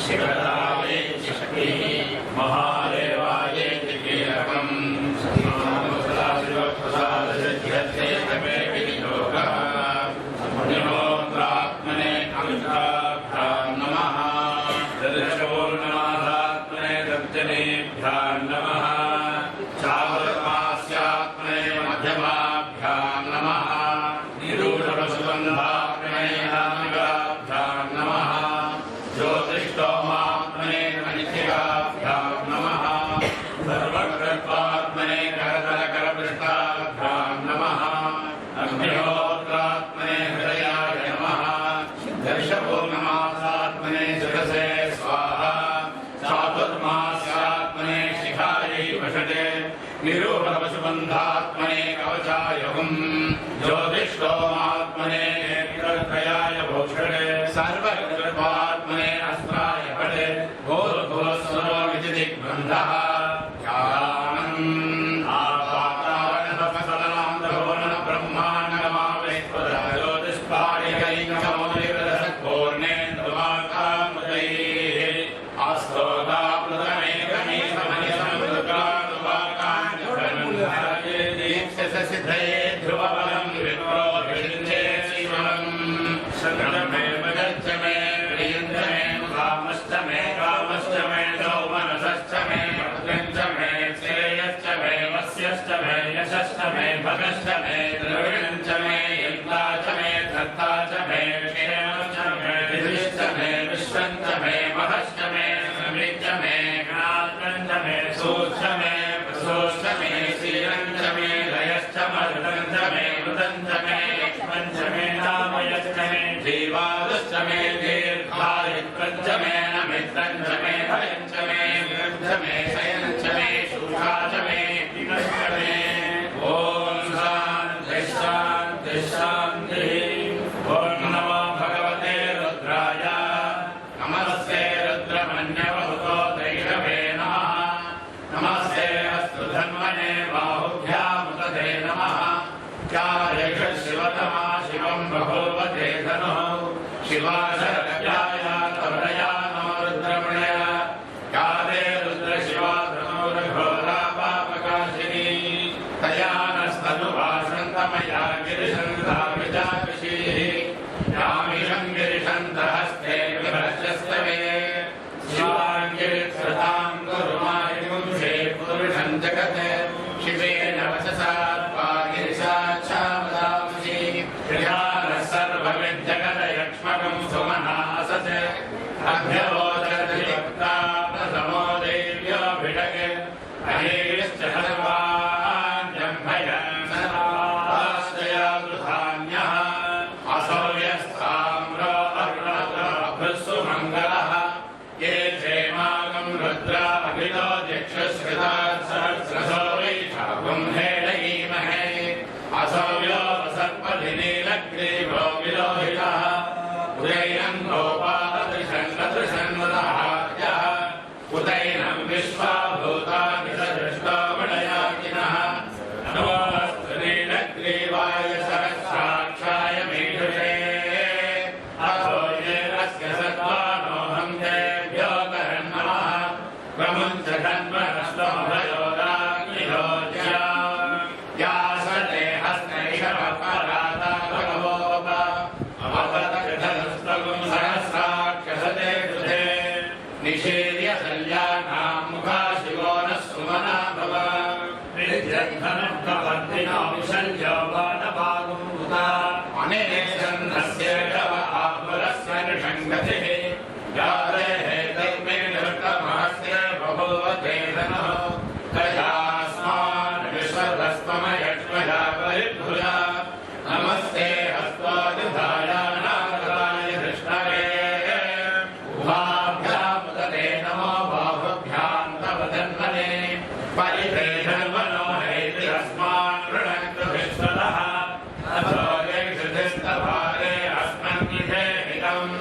शिवराये शक्ति महादेवाय कीलकम् सदाशिवप्रसाद सिद्ध्यर्थे तमे विनियोगः पुण्योऽत्रात्मने अमिताभ्यां नमः दर्शपूर्णमासात्मने दर्जनेभ्यां नमः चातुर्मास्यात्मने मध्यमाभ्यां नमः निरूढवसुगन्धात्मने नामिकाभ्यां नमः ज्योतिष्टोमात्मने मणिशिखाभ्यां नमः सर्वकृत्वात्मने करतलकरपृष्ठाभ्यां नमः अग्निहोत्रात्मने हृदयाय नमः दर्शपूर्णमासात्मने शिरसे स्वाहा चातुर्मास्यात्मने शिखायै वषटे निरूढवसुगन्धात्मने कवचाय हुम् ज्योतिष्टोमात्मने नेत्रत्रयाय भूषणे सर्वकृत्वात्मने अस्त्राय पटे भूर्भुवस्सुरोमिति दिग्बन्धः ध्यानम् आपातारणतपसदनान्तर्वणन ब्रह्माण्डमावेश्वरः ज्योतिष्पाणिकैकमौलिरसपूर्णेन्दुमाकामृतैः आस्तोदाप्लुतमेकमेकमनिसमुद्रानुवाकान्यदीक्षससिद्धये ध्रुवबलं विप्रो विषिञ्चे शिवम् शरणमे भजश्च मे प्रियञ्च मे कामश्च मे सौमनसश्च मे भद्रञ्च मे श्रेयश्च मे वस्यश्च मे यशश्च मे भगश्च मे द्रविणञ्च मे यन्ता च मे धर्ता च मे क्षेमश्च मे विधिश्च मे विश्वञ्च मे महश्च मे समिच्च मे ज्ञात्रञ्च मे सूच्च मे प्रसूच्च मे शीलञ्च मे लयश्च मरुतञ्च मे मृतञ्च मे यक्ष्मञ्च मे नामयश्च मे जीवादश्च मे दीर्घायुत्रञ्च मे नमित्रञ्च मे भयञ्च मे ग्रन्थ मे शयनञ्च मे शूषा च मे पिनश्च मे ॐ शान्तिः शान्तिः शान्तिः ॐ नमो भगवते रुद्राय नमस्ते रुद्रमन्यवहुतो दैरवे नमः नमस्ते अस्तु धन्वने बाहुभ्यामुदते नमः चार्यष शिवतमा शिवं बभूवते धनुः शिवाशरव्याय तवरया नो रुद्रमणय काले रुद्रशिवा धनुर्घोरा पापकाशिनी तया नस्तनुभाषन्तमया गिरिशन्तामिजाकृषीः यामिषं गिरिशन्तहस्ते विभ्रश्यस्तवे शिवाङ्गिरित्सृतां कुरुमारिपुंसे पुरुषं जगत् शिवेन वचसा त्वा गिरिशाच्छामदांसि ध्यानः सर्वविद्जगदयक्ष्मकं सुमनासत् अभ्यवोचरतिभक्ता प्रथमो देव्योऽभिषक् अहेश्च सर्वाण्यम्भयन् सर्वाश्रयागृहान्यः असौ यस्ताम्रो अरुणभृत्सु मङ्गलः ये क्षेमागं रुद्रा अभितो दिक्षुश्रिता सहस्रशो वैशाखं हेळयीमहे असौ यो सर्पधिनीलग्रीवो विलोहितः उदैनं गोपालदृशन्नदृशन्वदः उदैनं विश्वाभूतानि सदृष्टो विडयाकिनः नमोऽस्तु नीलग्रीवाय सहस्राक्षाय मीढुषे अथो ये अस्य सत्त्वानोऽहं तेभ्यो करन् नमः प्रमुञ्च धन्वनस्तोभयोदाग्निहोज्या यासते हस्तैषवपराता भगवोप अवतकृतस्तगुं सहस्राक्षसते कृते निषेद्य सल्यानां मुखा शिवो नः सुमना भव नित्यद्धनुर्भवर्तिनो विशल्यो वानभागुं मुदा अनेक्षन्नस्य शव आपुरस्य निषङ्गतिः यादेः तन्मे नृतमहस्य बभूवते धनुः तयास्मान् विश्वधस्त्वमयक्ष्मया परिभुजा नमस्ते हस्त्वादिधायानाथाय कृष्णवे उभाभ्यामुदते नमो बाहुभ्यां तव धन्वने परिते धन्वनो हैति अस्मान् वृणक्तु विश्वतः अथो यक्षुधिस्तभारे अस्मन्निषेहितम्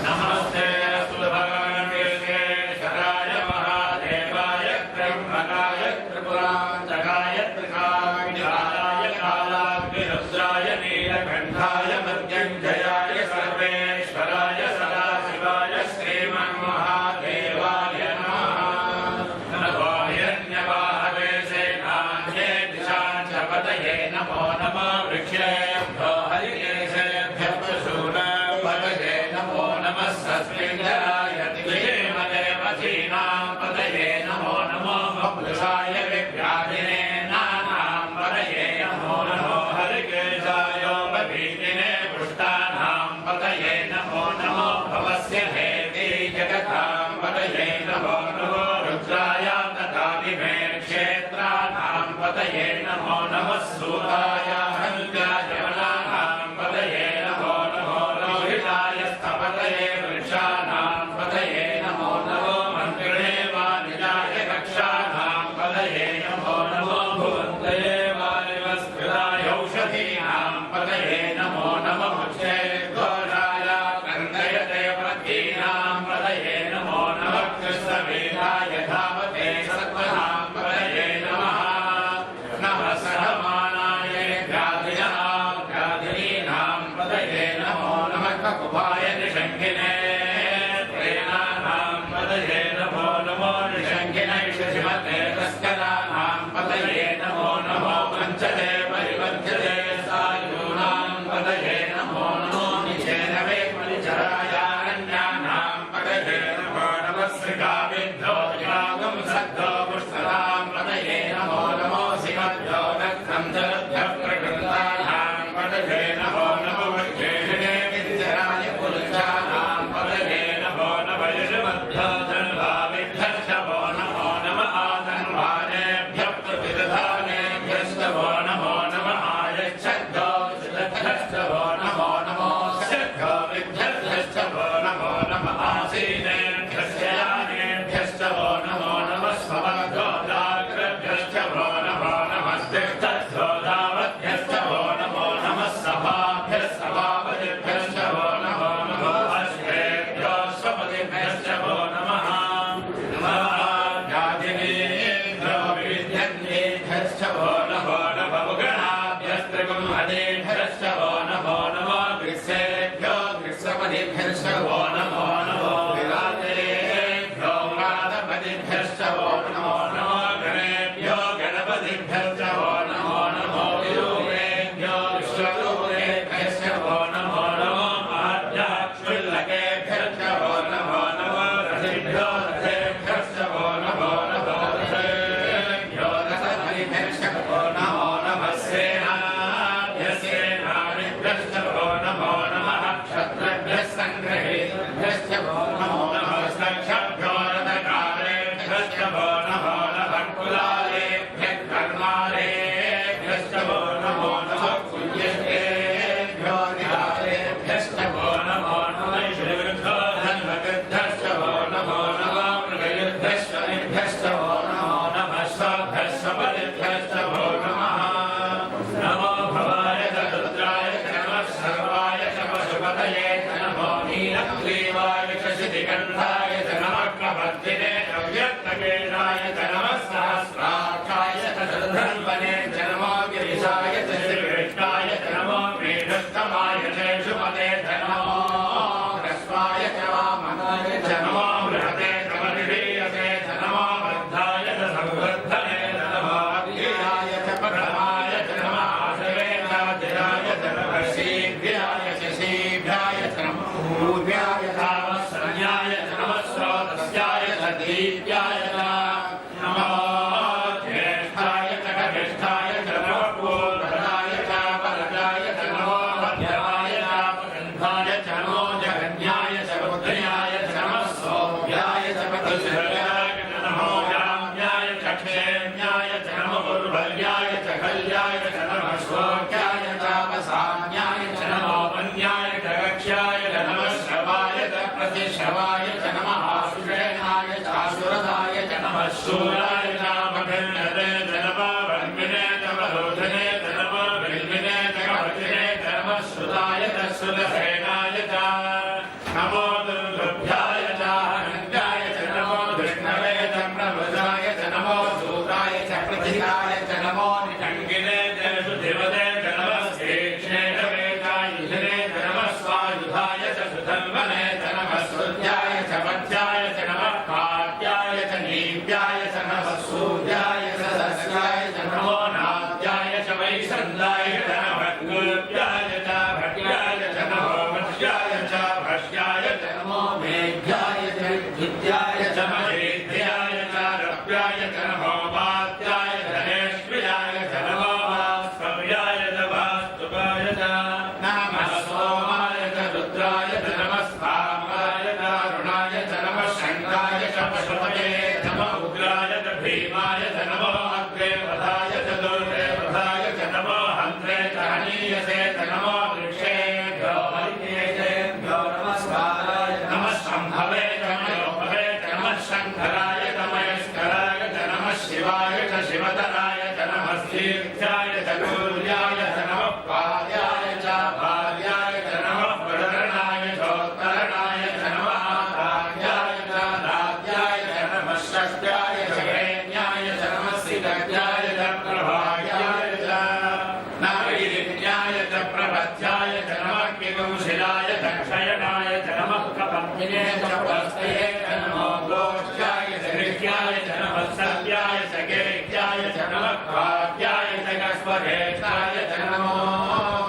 नमस्ते अस्तु नमो नमः सूताय हन्त्याय वनानां पतये नमो नमो रोहिताय स्थपतये वृक्षाणां पतये नमो नमो मन्त्रिणे वानिजाय कक्षाणां पतये नमो नमो भुवन्तये वानिवस्कृताय औषधीनां पतये नमो नमः उच्चैर्घोषाय कर्णयते प्रतीनां पतये नमो नमः कृष्णवेदाय धावते सत्त्वनां पतये नमः नमः सहमानाय व्याधिनीनां पतये नमो नमः ककुभाय निषङ्गिने प्रेणानां पतये नमो नमो निषङ्गिने शिशिमते तस्कराणां पतये नमो नमो पञ्चदे परिवर्ध्यते सायूनां पतये नमो नमो निचेनवे परिचरायारण्यानां पतये नमो नमः श्रीकाविद्धो यागं सद्धो पुष्करां पतये नमो नमो सिमद्धो दग्धं जलभ्यः प्रकृतानां पतये नमो नमो वज्रेषणे विद्यराय पुरुषाणां पतये नमो नमः यशमद्धो धन्वाविभ्यश्च वो नमो नमः आधन्वानेभ्यः प्रतिदधानेभ्यश्च वो नमो नमः आयच्छद्धो सिद्धश्च वो नमो नमो सिद्धो विभ्यश्च वो नमो नमः आसीनेभ्यश्च यानेभ्यश्च वो नमो नमः स्वभगोदाग्रभ्यश्च वो नमो नमः स्तिष्ठश्चो धावद्भ्यश्च वो नमो नमः सभाभ्यः सभापतिभ्यश्च वो नमो नमः अश्वेभ्यो स्वपतिभ्यश्च वो नमः व्याधिनेभ्यो विविध्यन्येभ्यश्च वो नमो नमः उगणाभ्यस्त्रिगुंहनेभ्यश्च वो नमो नमः ग्रीष्मेभ्यो ग्रीष्मपतिभ्यश्च वो नमो नमो विरातेभ्यो व्रातपतिभ्यश्च वो नमो नमो गणेभ्यो गणपतिभ्यश्च वो नमो नमो विरूपेभ्यो विश्वरूपेभ्यश्च वो नमो नमो आद्याक्षुल्लकेभ्यश्च वो नमो नमो रथेभ्यो रथेभ्यश्च वो नमो नमो रथेभ्यो रथपतिभ्यश्च वो नमो नमः सेनाभ्यश्च वो नमो नमः क्षत्रभ्यः सङ्ग्रहेभ्यश्च वो नमो नमः सख्यभ्यो रथकारेभ्यश्च वो नमो नमः कुलालेभ्यः कर्मालेभ्यश्च वो नमो नमः कुल्येभ्यो निहारेभ्यश्च वो नमो नमः श्रीवृद्धो धन्वकृद्धश्च वो नमो नमः मृगयुद्धश्वनिभ्यश्च वो नमो नमः स्वाभ्यश्च पतिभ्यश्च वो नमः नमो भवाय रुद्राय च नमः सर्वाय च पशुपतये च नमो नीलग्रीवाय च शितिकण्ठाय च नमः प्रवर्तिने व्यक्तकेशाय च नमः सहस्राक्षाय च धन्वने च नमो गिरिशाय च श्रीकृष्णाय च नमो मेढस्तमाय च शुमते च नमो ह्रस्वाय च वामनाय च नमो बृहते च मनिषीयसे च नमो वृद्धाय च संवृद्धने च नमो अव्ययाय च प्रथमाय च नमः आशवेनाधिराय च नमः शीघ्राय च शीघ्राय च नमः पूर्व्याय तामस्रण्याय च नमः स्रोतस्याय च दीप्याय च नमः ज्येष्ठाय च कनिष्ठाय च नमः पूर्वजाय च परजाय च नमो मध्यमाय च पगन्धाय च नमो जगन्याय च बुद्ध्याय च नमः सौम्याय च पतुश्रयाय च नमो याम्याय च क्षेम्याय च नमः पूर्वल्याय च कल्याय च नमः श्लोक्याय च वसान्याय च नमो वन्याय च कक्ष्याय च नमः श्रवाय च प्रतिश्रवाय च नमः आशुषेणाय च आशुरदाय च नमः शूराय च मखण्डने च नमः वन्मिने च वरोधने च नमः विल्मिने च कवचिने च नमः श्रुताय च श्रुतसेनाय च नमो दुर्लभ्याय च अनन्याय च नमो विष्णवे च प्रभुजाय च नमो सूताय च प्रतिहाय च नमो निषङ्गिने च सुधिवते च नमः श्रीक्ष्णेशवे च युधिने च नमः स्वायुधाय च सुधन्वने च नमः स्तुत्याय च वध्याय च नमः काट्याय च नीप्याय च नमः सूर्याय च सस्याय च नमो नाद्याय च वैशन्दाय च नमः गुप्याय च भट्याय च नमो वश्याय च भष्याय च नमो मेघ्याय च विद्याय च महेद्याय च रव्याय च नमो वाद्याय च नेष्व्याय च नमो वास्तव्याय च वास्तुवाय च नमः सोमाय च रुद्राय च नमः स्थाम्राय च अरुणाय च नमः शङ्काय च पशुपते नमः उग्राय च भीमाय च नमो अग्रे वधाय च दुर्गे वधाय वाहिने च पुरस्तये च नमो गोष्ठाय च हृष्याय च नमः सत्याय च गेह्याय च नमः काव्याय च कस्मरेशाय च नमो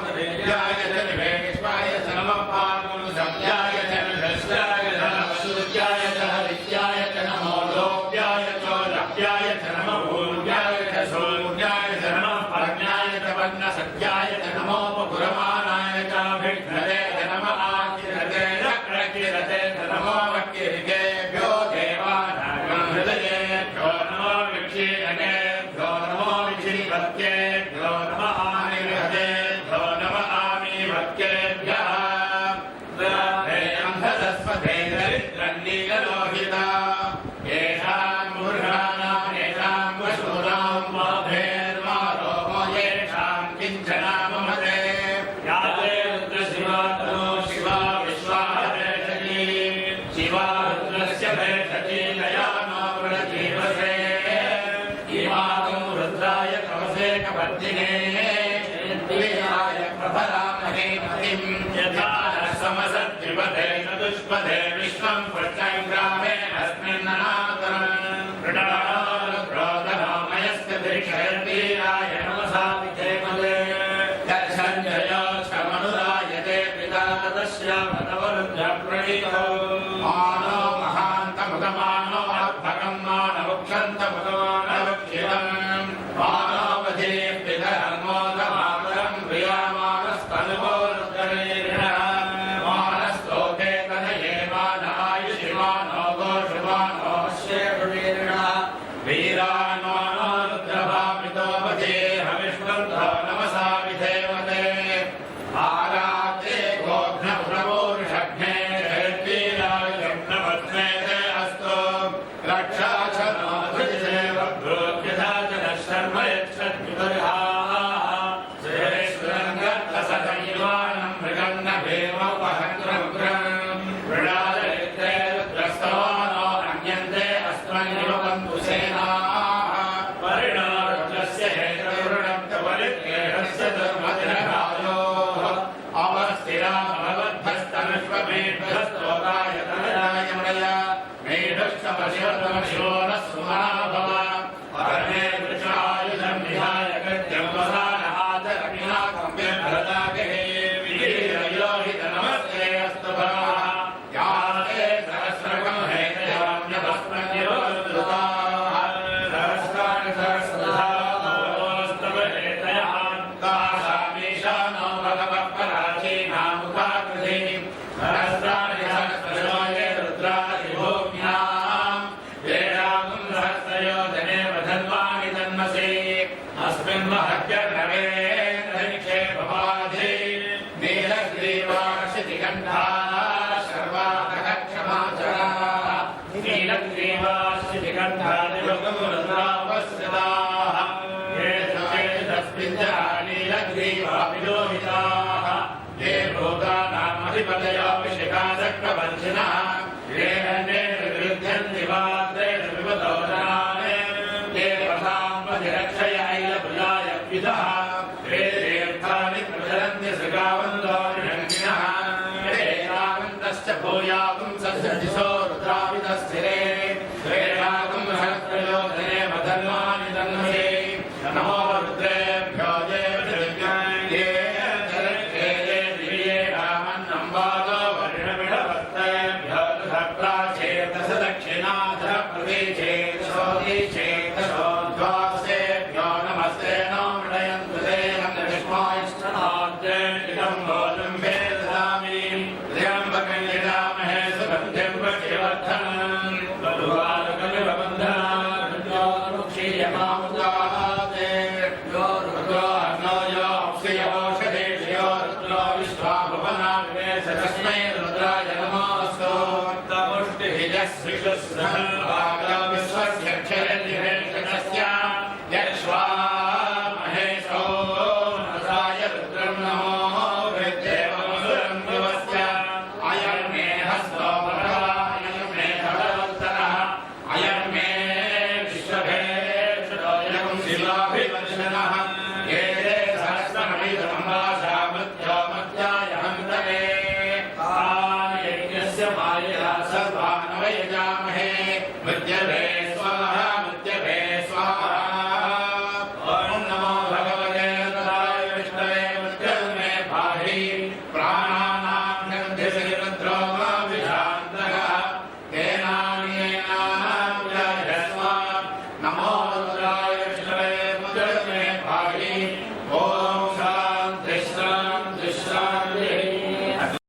हृदयाय च निवेश्वाय च नमः पार्वणसत्याय च नृष्टाय च नमः सूर्याय च हरित्याय च नमो लोक्याय च लक्ष्याय च नमः भूर्याय च सूर्याय च नमः पर्ण्याय च वर्णसत्याय च नमो पुरमाणाय च विघ्नते च नमः आकिरते चक्रकिरते च नमो वक्किरिकेभ्यो देवानां हृदयेभ्यो नमो विक्षीणकेभ्यो नमो विक्षिपत्येभ्यो नमः आनिर्हतेभ्यो नमः आमीवक्केभ्यः सरस्वते दरिद्रन्नीललोहिता येषां मूर्धानां येषां वशूनां माभेर्मारोहो येषां किञ्चनामहते याते रुद्रशिवा तनो शिवा विश्वाभेषजी शिवा रुद्रस्य भेषजी दयानो वृणजीवसे इमाकं रुद्राय कवसे कवर्धिने इंद्रियाय प्रभरामहे मतिं यथा समसद्विपदे चतुष्पदे विश्वं प्रत्यङ्ग्रामे अस्मिन्ननातरम् मृडारोदनामयस्य दीक्षयन्तीराय नमसा विजयमले दर्शञ्जयो क्षमनुरायते पिता तस्यामतवरुद्रप्रणीतो मानो महान्तमुदमानो भगं मानमुक्षन्तमुदमानवक्षितम् मानवधे पितरमोदमातरं प्रियामानस्तनुवो रुद्रनेरिणः मानस्तोके तनये मानायुषि मानो गोषुमानो श्रेरुणेरिणः वीरान् मानो रुद्रभामितो वधे हविष्वन्तो नमसा विधेवते आराते गोघ्नपुरमोरुषघ्ने जयद्वीराय जम्नपद्मेते अस्तु रक्षा च नो धृतिदेव भ्रोद्यथा च नः शर्म यच्छद्विवर्हाः श्रेष्ठरङ्गत्तसतैवानं मृगन्न भीमोपहन्त्रमुग्रम् मृडादरित्रे रुद्रस्तवानो अन्यन्ते अस्मन्निव बन्धुसेनाः परिणो रुद्रस्य हेतुर्वृणं च परित्रेणस्य दुर्मतिरकायोः अवस्थिरामवद्भस्तनुष्वमेभ्यस्तोकाय तनयाय मृय मेढश्च पश्यतमशिवो नः सुमनाभव परमे वृषायुधं विहाय कृत्यं वसानहातरविनाकं व्यभ्रतागे विधिरयोहित नमस्ते अस्तु भवः याते सहस्रकं हेतयाम्यभस्मन्निरोद्धताः सहस्राणि सहस्रधास्तव हेतयः तासामीशानो भगवः पराचीनामुखाकृति सहस्राणि सहस्रशोये रुद्रादिभूम्याम् वेदागुं सहस्रयोजने वधन्वानि तन्मसि अस्मिन् महत्यर्णवे निक्षेपमाधि नीलग्रीवार्षितिगन्धाः सर्वार्थक्षमाचराः नीलग्रीवार्षितिगन्धादिवगुरुद्रावस्यताः ये सुचेतस्मिन् च नीलग्रीवाभिलोहिताः ये भूतानामधिपतयो विशिखाचक्रवर्धिनः ये अन्ये विरुध्यन्ति वाद्रेण विपतो जनाने ये पथाम्बधिरक्षय ऐलभुजाय विदः ये तीर्थानि प्रचरन्ति सृगावन्दो निरङ्गिणः ये रावन्तश्च भूयागुं सस्यदिशो रुद्रावितस्थिरे ये रागुं सहस्रयोजने वधन्वानि तन्महे नमो रुद्रेभ्यो ये ये दिव्ये रामन्नम्बादो वर्णमिडवत्तेभ्यो दक्षिणाधः प्रदेशेतसोदीचेतसोद्वासेभ्यो नमस्ते नो मृडयन्तु ते विष्मायष्टनाद्यं बोलं वेददामि त्र्यम्बकं यजामहे सुगन्धिं पुष्टिवर्धनम् बलुवालकमिव बन्धनान्योर्मुक्षीयमामुदाते यो रुद्रो अर्णो यो अप्सियोषधेषयो रुद्रो विश्वाभुवना विवेश तस्मै रुद्राय नमोऽस्तु तमुष्टिः यस्विषुस्रहं विश्वस्य क्षरनिवेशकस्य यक्ष्वा महेशो नसाय रुद्रं नमो वृद्धेवमसुरं दिवस्य अयं मे हस्तो वरः अयं मे भगवत्तरः अयं मे विश्वभेषजो यं शिवाभिवर्षणः ये सहस्रमणिधमम्बासा मध्यो मध्याय हन्तवे यज्ञस्य मायया यजामहे मृत्यवे